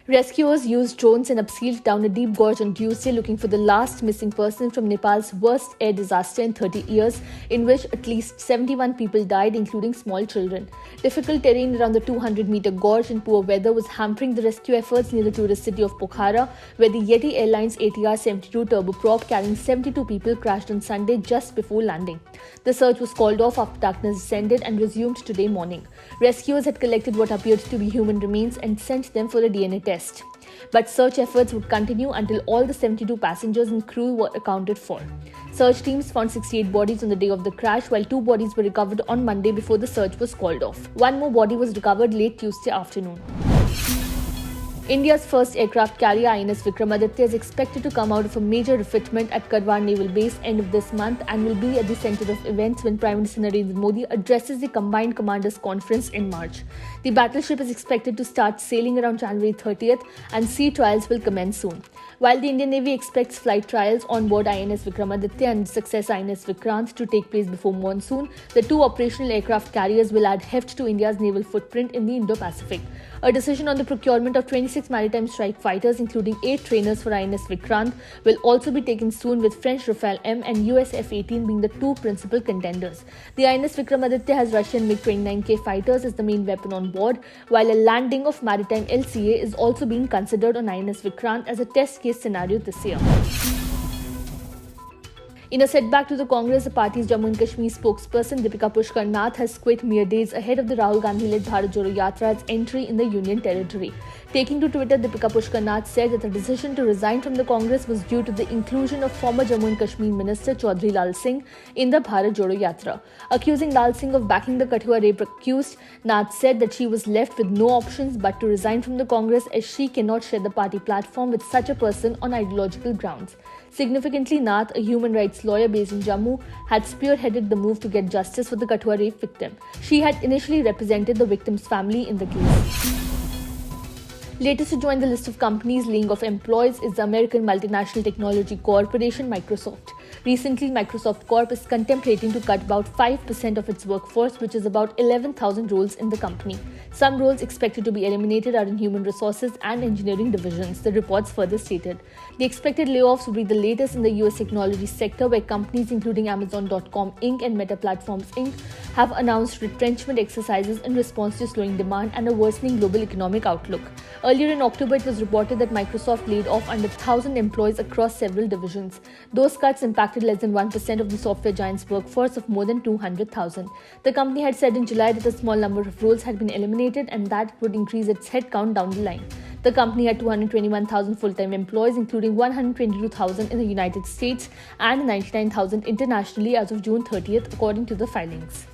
Rescuers used drones and upsealed down a deep gorge on Tuesday looking for the last missing person from Nepal's worst air disaster in 30 years, in which at least 71 people died, including small children. Difficult terrain around the 200-meter gorge and poor weather was hampering the rescue efforts near the tourist city of Pokhara, where the Yeti Airlines ATR-72 turboprop carrying 72 people crashed on Sunday just before landing. The search was called off after darkness descended and resumed today morning. Rescuers had collected what appeared to be human remains and sent them for a DNA test. But search efforts would continue until all the 72 passengers and crew were accounted for. Search teams found 68 bodies on the day of the crash, while 2 bodies were recovered on Monday before the search was called off. One more body was recovered late Tuesday afternoon. India's first aircraft carrier INS Vikramaditya is expected to come out of a major refitment at Karwar Naval Base end of this month and will be at the centre of events when Prime Minister Narendra Modi addresses the Combined Commanders Conference in March. The battleship is expected to start sailing around January 30th and sea trials will commence soon. While the Indian Navy expects flight trials on board INS Vikramaditya and its successor INS Vikrant to take place before monsoon, the 2 operational aircraft carriers will add heft to India's naval footprint in the Indo-Pacific. A decision on the procurement of 26 maritime strike fighters, including 8 trainers for INS Vikrant, will also be taken soon, with French Rafale M and US F-18 being the 2 principal contenders. The INS Vikramaditya has Russian MiG-29K fighters as the main weapon on board, while a landing of maritime LCA is also being considered on INS Vikrant as a test case scenario this year. In a setback to the Congress, the party's Jammu and Kashmir spokesperson Deepika Pushkar Nath has quit mere days ahead of the Rahul Gandhi-led Bharat Jodo Yatra's entry in the Union territory. Taking to Twitter, Deepika Pushkar Nath said that the decision to resign from the Congress was due to the inclusion of former Jammu and Kashmir Minister Chaudhry Lal Singh in the Bharat Jodo Yatra. Accusing Lal Singh of backing the Kathua rape accused, Nath said that she was left with no options but to resign from the Congress, as she cannot share the party platform with such a person on ideological grounds. Significantly, Nath, a human rights lawyer based in Jammu, had spearheaded the move to get justice for the Kathua rape victim. She had initially represented the victim's family in the case. Latest to join the list of companies laying off employees is the American multinational technology corporation Microsoft. Recently, Microsoft Corp is contemplating to cut about 5% of its workforce, which is about 11,000 roles in the company. Some roles expected to be eliminated are in human resources and engineering divisions, the reports further stated. The expected layoffs will be the latest in the US technology sector, where companies including Amazon.com Inc. and Meta Platforms Inc. have announced retrenchment exercises in response to slowing demand and a worsening global economic outlook. Earlier in October, it was reported that Microsoft laid off under 1,000 employees across several divisions. Those cuts impacted less than 1% of the software giant's workforce of more than 200,000. The company had said in July that a small number of roles had been eliminated and that would increase its headcount down the line. The company had 221,000 full-time employees, including 122,000 in the United States and 99,000 internationally as of June 30th, according to the filings.